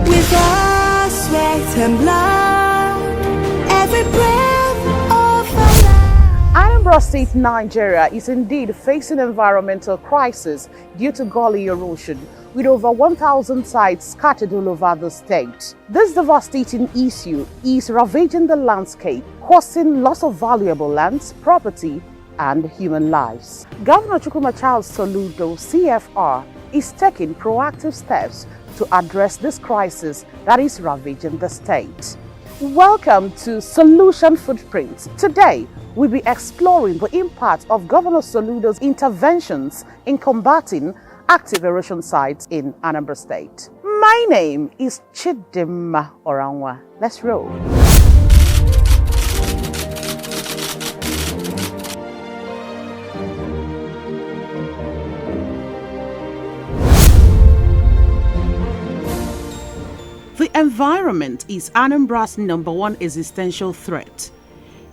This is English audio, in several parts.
With our sweat and blood, every breath of our life. Anambra State, Nigeria is indeed facing environmental crisis due to gully erosion, with over 1,000 sites scattered all over the state. This devastating issue is ravaging the landscape, causing loss of valuable lands, property, and human lives. Governor Chukwuma Charles Soludo, CFR, is taking proactive steps to address this crisis that is ravaging the state. Welcome to Solution Footprints. Today, we'll be exploring the impact of Governor Soludo's interventions in combating active erosion sites in Anambra State. My name is Chidimma Oranwa. Let's roll. The environment is Anambra's #1 existential threat.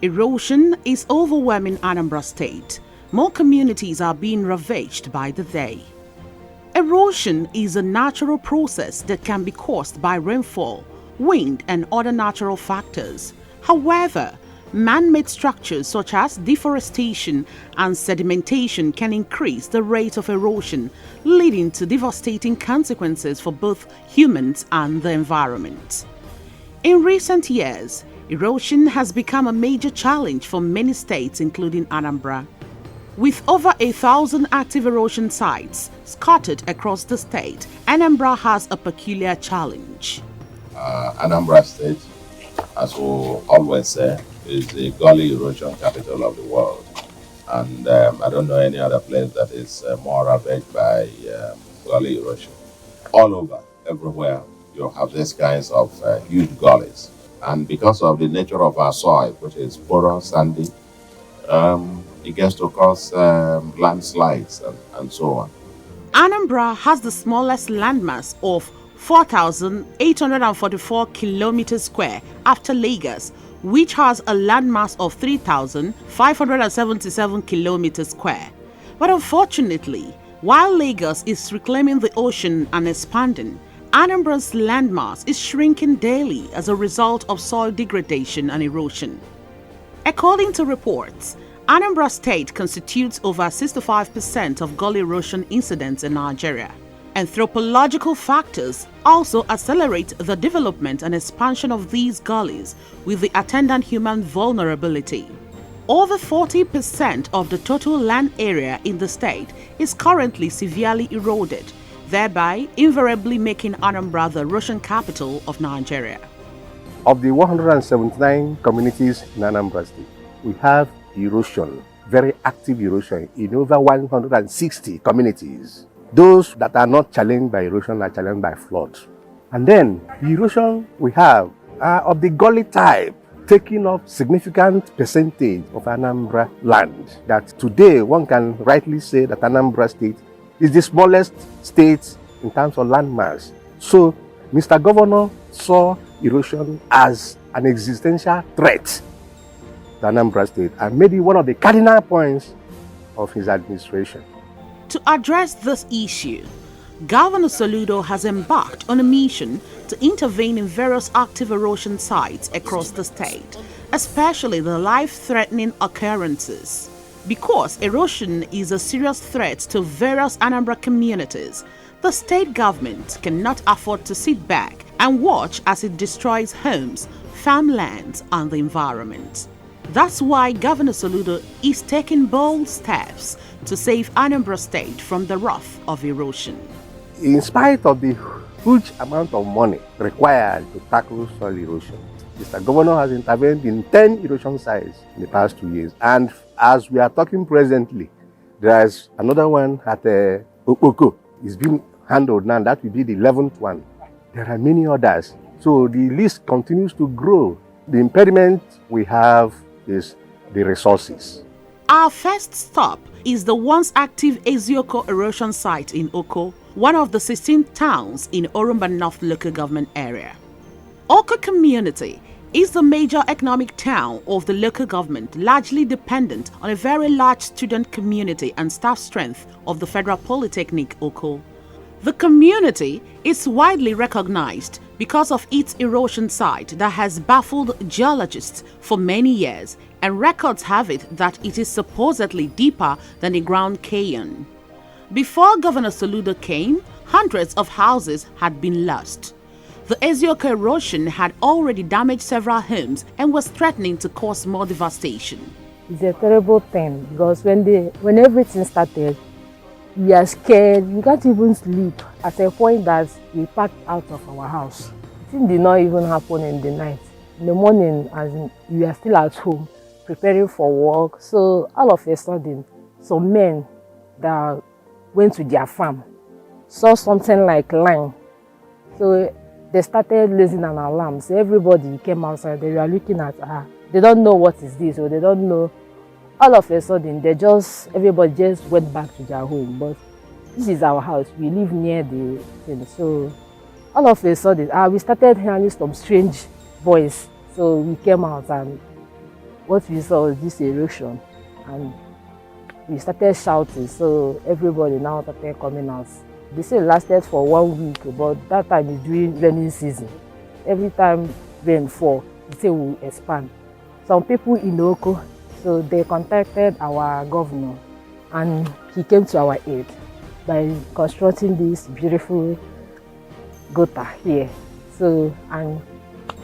Erosion is overwhelming Anambra State. More communities are being ravaged by the day. Erosion is a natural process that can be caused by rainfall, wind, and other natural factors. However, man-made structures such as deforestation and sedimentation can increase the rate of erosion, leading to devastating consequences for both humans and the environment. In recent years, erosion has become a major challenge for many states, including Anambra. With over 1,000 active erosion sites scattered across the state, Anambra has a peculiar challenge. Anambra State, as we always say, is the gully erosion capital of the world. And I don't know any other place that is more ravaged by gully erosion. All over, everywhere, you have these kinds of huge gullies. And because of the nature of our soil, which is porous, sandy, it gets to cause landslides and so on. Anambra has the smallest landmass of 4,844 kilometers square after Lagos, which has a landmass of 3,577 kilometers square. But unfortunately, while Lagos is reclaiming the ocean and expanding, Anambra's landmass is shrinking daily as a result of soil degradation and erosion. According to reports, Anambra State constitutes over 65% of gully erosion incidents in Nigeria. Anthropological factors also accelerate the development and expansion of these gullies with the attendant human vulnerability. Over 40% of the total land area in the state is currently severely eroded, thereby invariably making Anambra the erosion capital of Nigeria. Of the 179 communities in Anambra State, we have erosion, very active erosion in over 160 communities. Those that are not challenged by erosion are challenged by flood. And then the erosion we have are of the gully type, taking up significant percentage of Anambra land. That today one can rightly say that Anambra State is the smallest state in terms of landmass. So Mr. Governor saw erosion as an existential threat to Anambra State and made it one of the cardinal points of his administration. To address this issue, Governor Soludo has embarked on a mission to intervene in various active erosion sites across the state, especially the life-threatening occurrences. Because erosion is a serious threat to various Anambra communities, the state government cannot afford to sit back and watch as it destroys homes, farmlands, and the environment. That's why Governor Soludo is taking bold steps to save Anambra State from the wrath of erosion. In spite of the huge amount of money required to tackle soil erosion, Mr. Governor has intervened in 10 erosion sites in the past 2 years. And as we are talking presently, there is another one at Okoko. It's being handled now. That will be the 11th one. There are many others. So the list continues to grow. The impediment we have is the resources. Our first stop is the once active Ezioko erosion site in Oko, one of the 16 towns in Orumba North local government area. Oko community is the major economic town of the local government, largely dependent on a very large student community and staff strength of the Federal Polytechnic Oko. The community is widely recognized because of its erosion site that has baffled geologists for many years, and records have it that it is supposedly deeper than the Ground Canyon. Before Governor Soludo came, hundreds of houses had been lost. The Ezioko erosion had already damaged several homes and was threatening to cause more devastation. It's a terrible thing because when everything started, we are scared. We can't even sleep at a point that we packed out of our house. It did not even happen in the night. In the morning, as we are still at home, preparing for work. So all of a sudden, some men that went to their farm saw something like line. So they started raising an alarm. So everybody came outside. They were looking at her. They don't know what is this, or they don't know. All of a sudden, everybody just went back to their home. But this is our house. We live near the thing. So all of a sudden, we started hearing some strange voice. So we came out, and what we saw was this erosion. And we started shouting. So everybody now started coming out. They say it lasted for 1 week, but that time is during rainy season. Every time rain falls, they say we will expand. Some people in Oko, so they contacted our governor, and he came to our aid by constructing this beautiful gutter here. So, and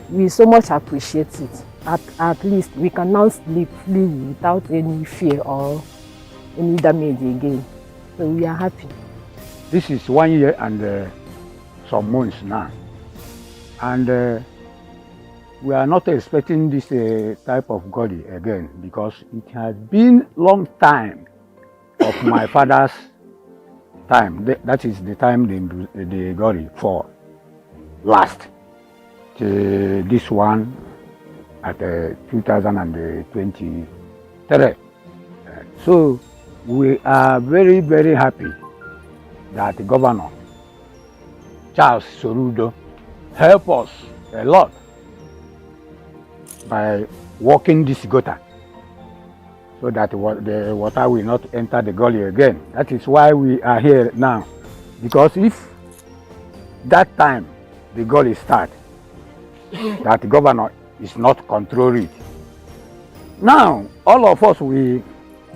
we so much appreciate it. At least we can now sleep freely without any fear or any damage again. So we are happy. This is 1 year and some months now, and we are not expecting this type of gully again because it has been long time of my father's time. That is the time the gully for last. This one at 2023. So we are very, very happy that the governor, Charles Soludo, helped us a lot by working this gutter so that the water will not enter the gully again. That is why we are here now. Because if that time the gully start, that the governor is not controlling it. Now, all of us will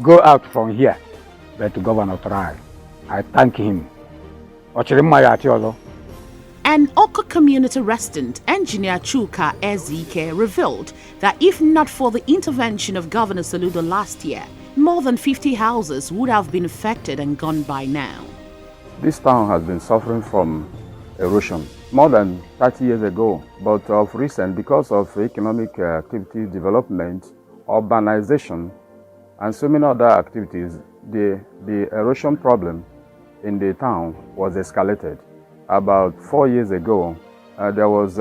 go out from here, but the governor try. I thank him. An Oko community resident, engineer Chuka Ezike, revealed that if not for the intervention of Governor Soludo last year, more than 50 houses would have been affected and gone by now. This town has been suffering from erosion more than 30 years ago, but of recent, because of economic activity development, urbanization, and so many other activities, the erosion problem in the town was escalated. About 4 years ago, there was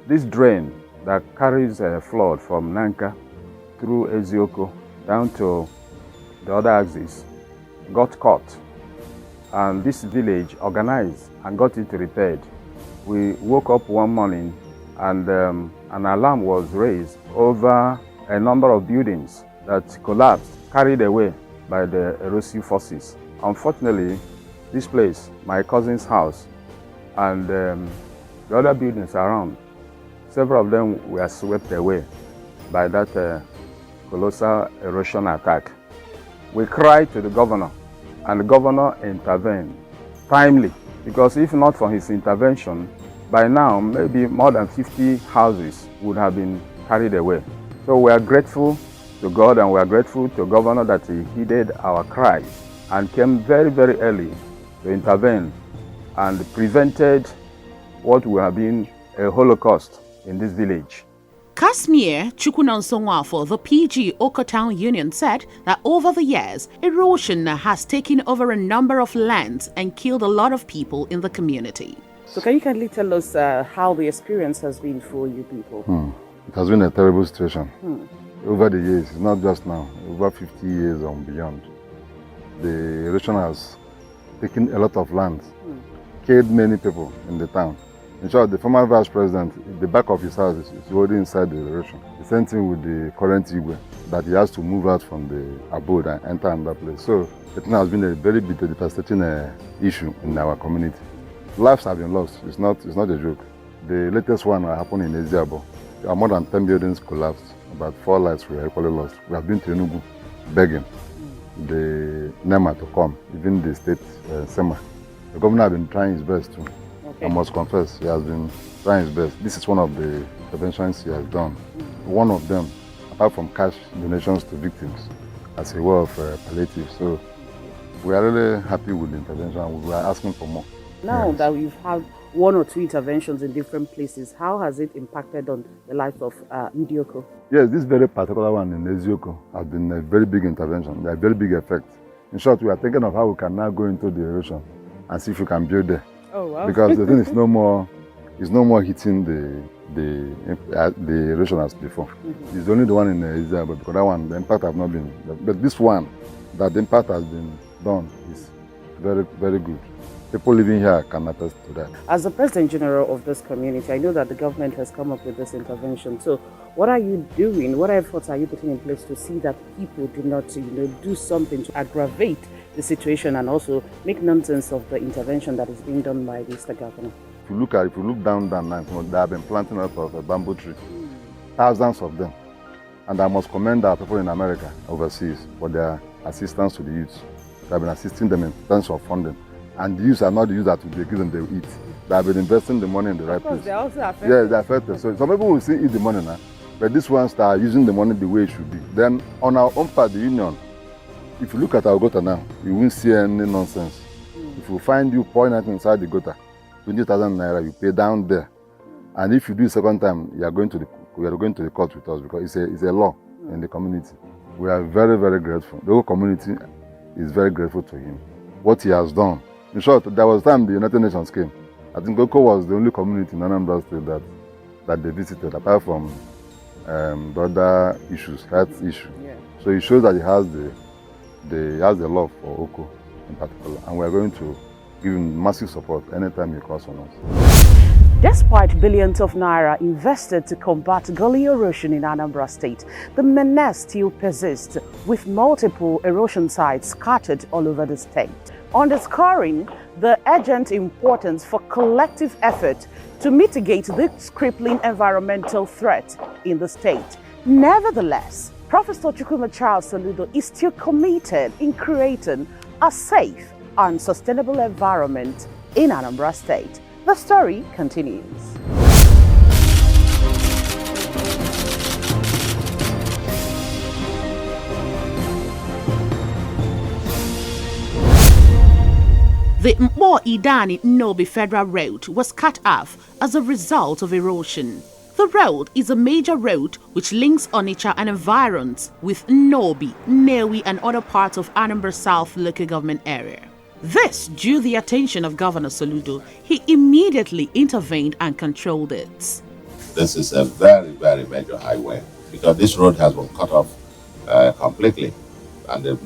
this drain that carries flood from Nanka through Ezioko down to the other axis, got caught, and this village organized and got it repaired. We woke up one morning and an alarm was raised over a number of buildings that collapsed, carried away by the erosive forces. Unfortunately, this place, my cousin's house, and the other buildings around, several of them were swept away by that colossal erosion attack. We cried to the governor, and the governor intervened timely, because if not for his intervention, by now maybe more than 50 houses would have been carried away. So we are grateful to God, and we are grateful to the governor that he heeded our cries and came very, very early to intervene and prevented what would have been a Holocaust in this village. Casimir Chukwunonsonwa for the PG Oko Town Union said that over the years, erosion has taken over a number of lands and killed a lot of people in the community. So can you kindly tell us how the experience has been for you people? It has been a terrible situation. Over the years, not just now, over 50 years and beyond. The erosion has taken a lot of land, killed many people in the town. In short, the former vice president, the back of his house is already inside the erosion. The same thing with the current Igwe, that he has to move out from the abode and enter another place. So it has been a very devastating issue in our community. Lives have been lost. It's not a joke. The latest one happened in Eziabo. More than 10 buildings collapsed. About 4 lives were equally lost. We have been to Enugu begging the NEMA to come, even the state SEMA. The governor has been trying his best too. Okay. I must confess, he has been trying his best. This is one of the interventions he has done. One of them, apart from cash donations to victims, as a way of palliative. So we are really happy with the intervention. We are asking for more. Now that we've had 1 or 2 interventions in different places, how has it impacted on the life of Ndioko? Yes, this very particular one in Ezioko has been a very big intervention, a very big effect. In short, we are thinking of how we can now go into the erosion and see if we can build there. Oh, wow. Because the thing is no more hitting the erosion as before. It's only the one in Eziabo, because that one, the impact has not been. But this one, that the impact has been done is very, very good. People living here can attest to that. As the President General of this community, I know that the government has come up with this intervention. So what are you doing? What efforts are you putting in place to see that people do not do something to aggravate the situation and also make nonsense of the intervention that is being done by the state governor? If you look down now, they have been planting a lot of bamboo trees, thousands of them. And I must commend our people in America, overseas, for their assistance to the youth. They have been assisting them in terms of funding. And the youth are not the youth that will be given they eat. They have been investing the money in the right place. They're also affected. Yeah, they're affected. So some people will still eat the money now, but these ones are using the money the way it should be. Then on our own part, the union, if you look at our gutter now, you won't see any nonsense. If you find you pouring it inside the gutter, 20,000 naira, you pay down there. And if you do it second time, we are going to the court with us, because it's a law in the community. We are very, very grateful. The whole community is very grateful to him. What he has done. In short, there was time the United Nations came. I think Oko was the only community in Anambra State that they visited, apart from the other issues, health issue. Yeah. So it shows that he has the love for Oko in particular, and we are going to give him massive support anytime he calls on us. Despite billions of naira invested to combat gully erosion in Anambra State, the menace still persists, with multiple erosion sites scattered all over the state, underscoring the urgent importance for collective effort to mitigate this crippling environmental threat in the state. Nevertheless, Professor Chukwuma Charles Soludo is still committed in creating a safe and sustainable environment in Anambra State. The story continues. The Mbo Idani Nobi Federal Road was cut off as a result of erosion. The road is a major road which links Onitsha and environs with Nobi, Newi and other parts of Anambra South local government area. This drew the attention of Governor Soludo. He immediately intervened and controlled it. This is a very, very major highway, because this road has been cut off completely. And a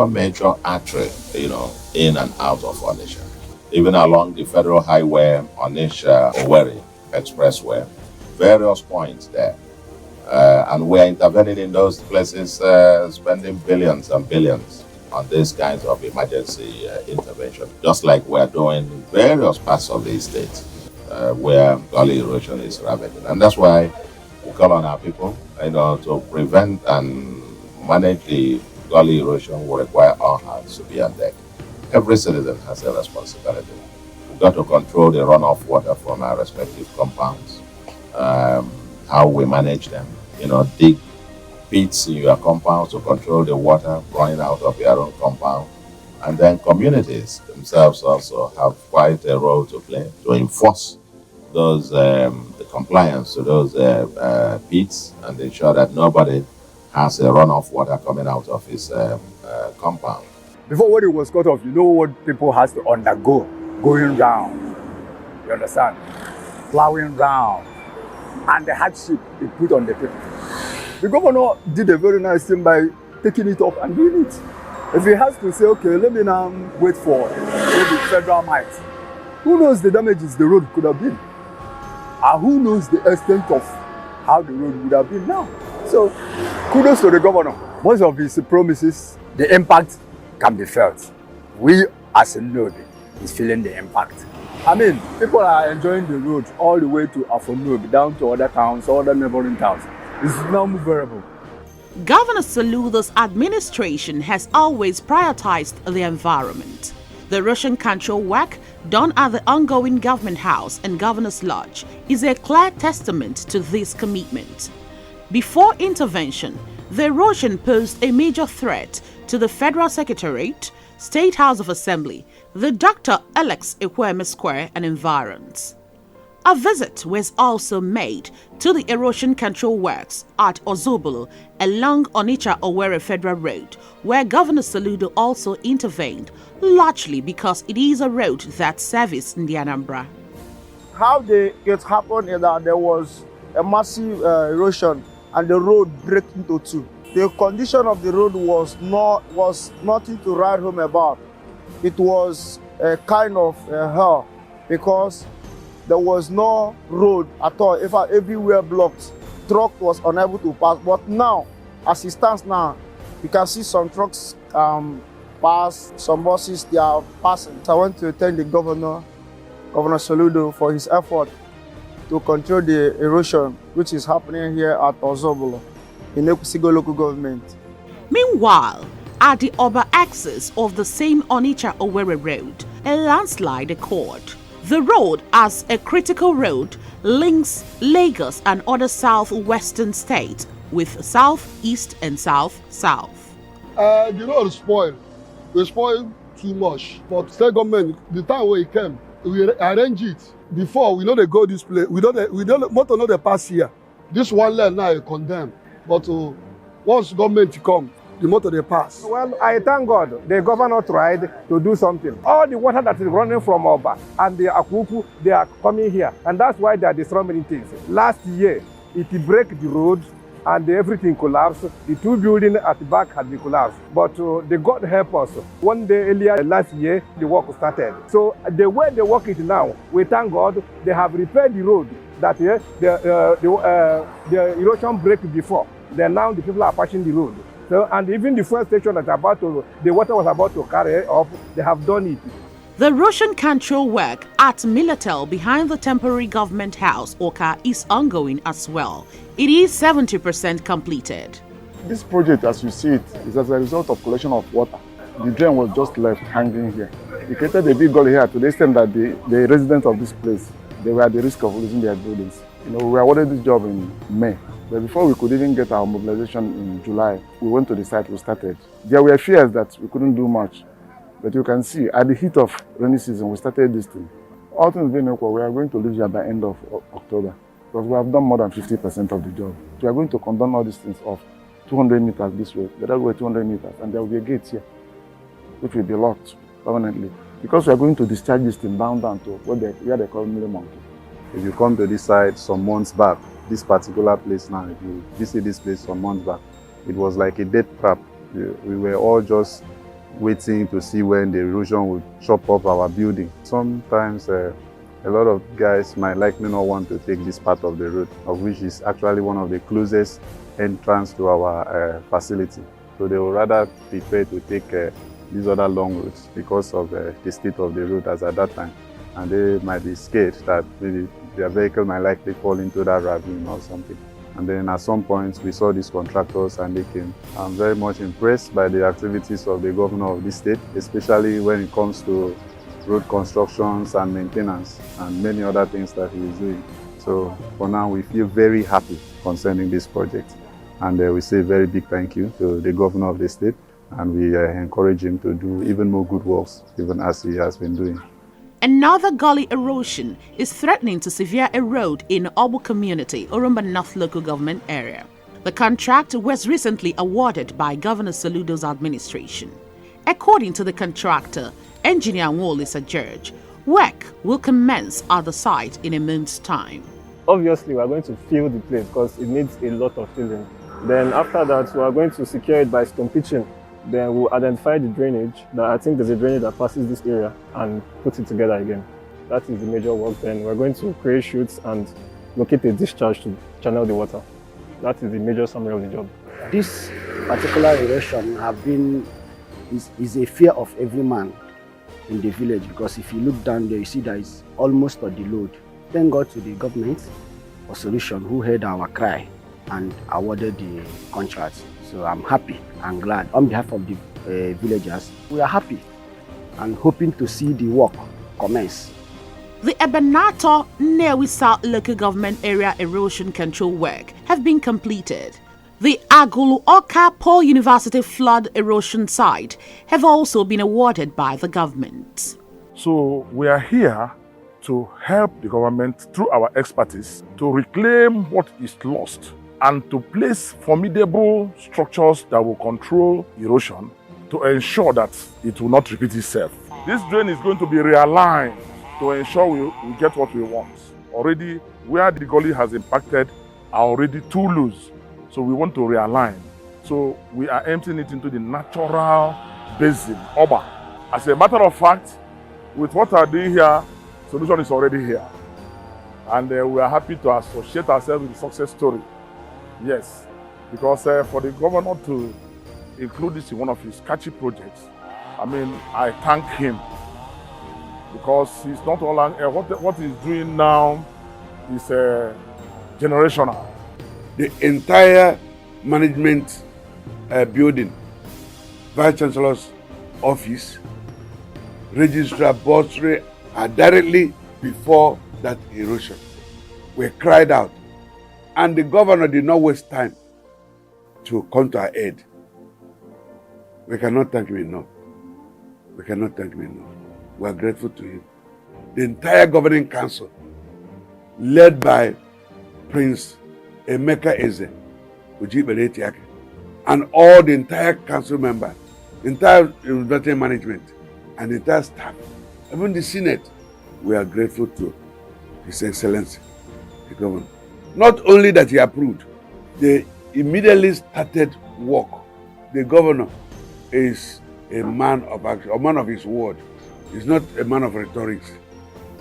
major artery, in and out of Onitsha. Even along the federal highway, Onitsha-Owerri Expressway, various points there. And we're intervening in those places, spending billions and billions on these kinds of emergency intervention, just like we're doing in various parts of the state where gully erosion is ravaging. And that's why we call on our people, to prevent and manage the gully erosion will require all hands to be on deck. Every citizen has a responsibility. We've got to control the runoff water from our respective compounds, how we manage them. Dig pits in your compound to control the water running out of your own compound. And then communities themselves also have quite a role to play to enforce those the compliance to those pits and ensure that nobody has a runoff water coming out of his compound. Before when it was cut off, you know what people has to undergo, going round, you understand? Plowing round, and the hardship they put on the people. The governor did a very nice thing by taking it off and doing it. If he has to say, okay, let me now wait for maybe federal might, who knows the damages the road could have been? And who knows the extent of how the road would have been now? So, kudos to the governor. Most of his promises, the impact can be felt. We as a node is feeling the impact. I mean, people are enjoying the road all the way to Afonub, down to other towns, other neighboring towns. It's now movable. Governor Soludo's administration has always prioritized the environment. The erosion control work done at the ongoing Government House and Governor's Lodge is a clear testament to this commitment. Before intervention, the erosion posed a major threat to the Federal Secretariat, State House of Assembly, the Dr. Alex Ekweme Square and environs. A visit was also made to the erosion control works at Ozobolo along Onitsha-Owerri Federal Road, where Governor Soludo also intervened, largely because it is a road that services the Anambra. How it happened is that there was a massive erosion and the road broke into two. The condition of the road was nothing to write home about. It was a kind of hell because there was no road at all. Everywhere blocked. Truck was unable to pass. But now, as it stands now, you can see some trucks pass, some buses they are passing. So I want to thank the Governor Soludo, for his effort to control the erosion which is happening here at Ozobolo in Ekwusigo local government. Meanwhile, at the upper axis of the same Onitsha-Owerri Road, a landslide occurred. The road, as a critical road, links Lagos and other southwestern states with southeast and south-south. The road spoiled. We spoiled too much. But state government, the time when it came, we arrange it. Before, we know they go this place. We don't motor know they pass here. This one lane now is condemned. But once government come, the motor they pass. Well, I thank God the governor tried to do something. All the water that is running from Oba and the Akuku, they are coming here. And that's why they are destroying many things. Last year, it broke the road and everything collapsed. The two buildings at the back had been collapsed. But the God help us. One day earlier last year, the work started. So the way they work it now, we thank God they have repaired the road that the erosion break before. Then now the people are passing the road. So, and even the first station that the water was about to carry up, they have done it. The erosion control work at Milatel behind the temporary government house, Oka, is ongoing as well. It is 70% completed. This project, as you see it, is as a result of collection of water. The drain was just left hanging here. We created a big gully here to the extent that the residents of this place, they were at the risk of losing their buildings. We awarded this job in May. But before we could even get our mobilization in July, we went to the site, we started. There were fears that we couldn't do much. But you can see, at the heat of rainy season, we started this thing. All things being equal, we are going to leave here by end of October. Because we have done more than 50% of the job. We are going to condemn all these things off 200 meters this way, the other way 200 meters, and there will be a gate here, which will be locked permanently. Because we are going to discharge this thing down to where they call Mille Monkey. If you come to this side some months back, this particular place now, if you visit this place some months back, it was like a death trap. We were all just waiting to see when the erosion would chop up our building. Sometimes a lot of guys might likely not want to take this part of the road, of which is actually one of the closest entrance to our facility. So they would rather prefer to take these other long roads because of the state of the road as at that time. And they might be scared that maybe their vehicle might likely fall into that ravine or something. And then at some point we saw these contractors and they came. I'm very much impressed by the activities of the governor of this state, especially when it comes to road constructions and maintenance and many other things that he is doing. So for now we feel very happy concerning this project. And we say a very big thank you to the governor of the state, and we encourage him to do even more good works, even as he has been doing. Another gully erosion is threatening to severely erode in Obu community, Orumba North local government area. The contract was recently awarded by Governor Soludo's administration. According to the contractor, Engineer Nwolisa George, work will commence at the site in a month's time. Obviously, we are going to fill the place because it needs a lot of filling. Then after that, we are going to secure it by stone pitching. Then we'll identify the drainage. I think there's a drainage that passes this area and put it together again. That is the major work. Then we're going to create chutes and locate a discharge to channel the water. That is the major summary of the job. This particular erosion is a fear of every man. in the village, because if you look down there, you see that it's almost on the load. Thank God to the government for solution who heard our cry and awarded the contract. So I'm happy and glad. On behalf of the villagers, we are happy and hoping to see the work commence. The Ebenator Newi South Local Government Area Erosion Control work have been completed. The Agulu Oka Po University Flood Erosion Site have also been awarded by the government. So we are here to help the government through our expertise to reclaim what is lost and to place formidable structures that will control erosion to ensure that it will not repeat itself. This drain is going to be realigned to ensure we get what we want. Already, where the gully has impacted are already too loose, so we want to realign. So we are emptying it into the natural basin, Oba. As a matter of fact, with what we are doing here, solution is already here. And we are happy to associate ourselves with the success story. Yes, because for the governor to include this in one of his catchy projects, I mean, I thank him, because he's not all what he's doing now is generational. The entire management building, Vice Chancellor's office, registrar, bursary are directly before that erosion. We cried out, and the governor did not waste time to come to our aid. We cannot thank him enough. We cannot thank him enough. We are grateful to him. The entire governing council, led by Prince Emeka Eze, Ujibere, and all the entire council members, entire university management, and the entire staff, even the Senate, we are grateful to His Excellency, the governor. Not only that he approved, they immediately started work. The governor is a man of action, a man of his word. He's not a man of rhetoric.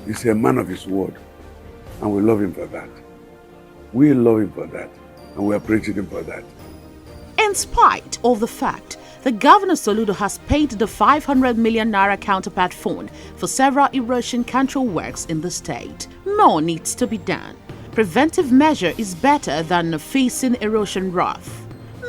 He's a man of his word. And we love him for that. We love him for that. And we appreciate him for that. In spite of the fact the Governor Soludo has paid the 500 million naira counterpart fund for several erosion control works in the state, more needs to be done. Preventive measure is better than facing erosion wrath.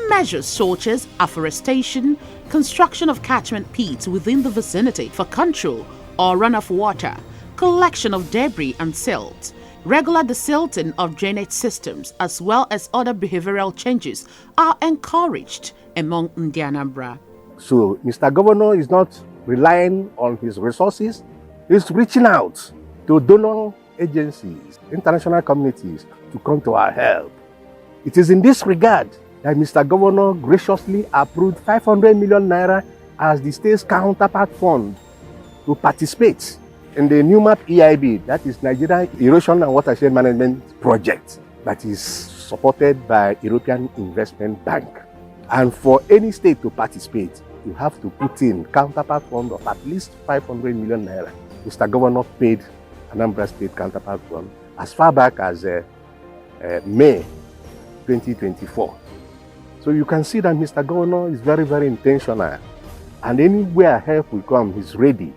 Measures such as afforestation, construction of catchment pits within the vicinity for control or runoff water, collection of debris and silt, regular desilting of drainage systems, as well as other behavioral changes are encouraged among Anambra. So Mr. Governor is not relying on his resources. He's reaching out to donor agencies, international communities to come to our help. It is in this regard that Mr. Governor graciously approved 500 million naira as the state's counterpart fund to participate in the NUMAP EIB, that is Nigeria Erosion and Watershed Management Project, that is supported by European Investment Bank. And for any state to participate, you have to put in counterpart fund of at least 500 million naira. Mr. Governor paid Anambra State counterpart fund as far back as May 2024. So you can see that Mr. Governor is very, very intentional. And anywhere help will come, he's ready.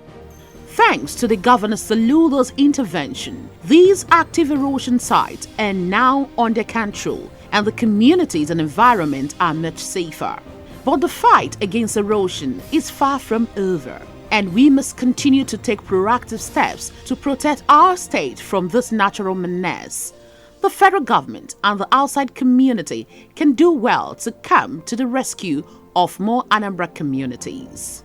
Thanks to the Governor Soludo's intervention, these active erosion sites are now under control and the communities and environment are much safer. But the fight against erosion is far from over, and we must continue to take proactive steps to protect our state from this natural menace. The federal government and the outside community can do well to come to the rescue of more Anambra communities.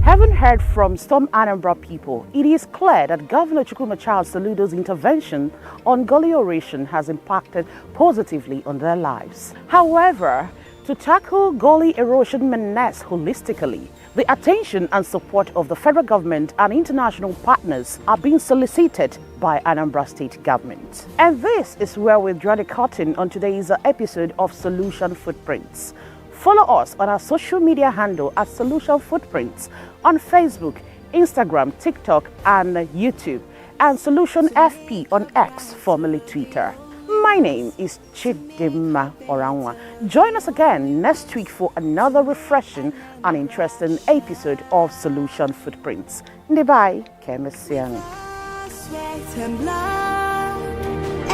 Having heard from some Anambra people, it is clear that Governor Chukwuma Charles Soludo's intervention on gully erosion has impacted positively on their lives. However, to tackle gully erosion menace holistically, the attention and support of the federal government and international partners are being solicited by Anambra State government. And this is where we draw the curtain on today's episode of Solution Footprints. Follow us on our social media handle at Solution Footprints on Facebook, Instagram, TikTok, and YouTube, and Solution FP on X, formerly Twitter. My My name is Chidimma Oranwa. Join us again next week for another refreshing and interesting episode of Solution Footprints. Bye, Kemesiang. Sweat and blood,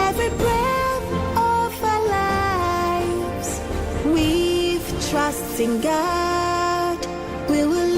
every breath of our lives. We've trust in God. We will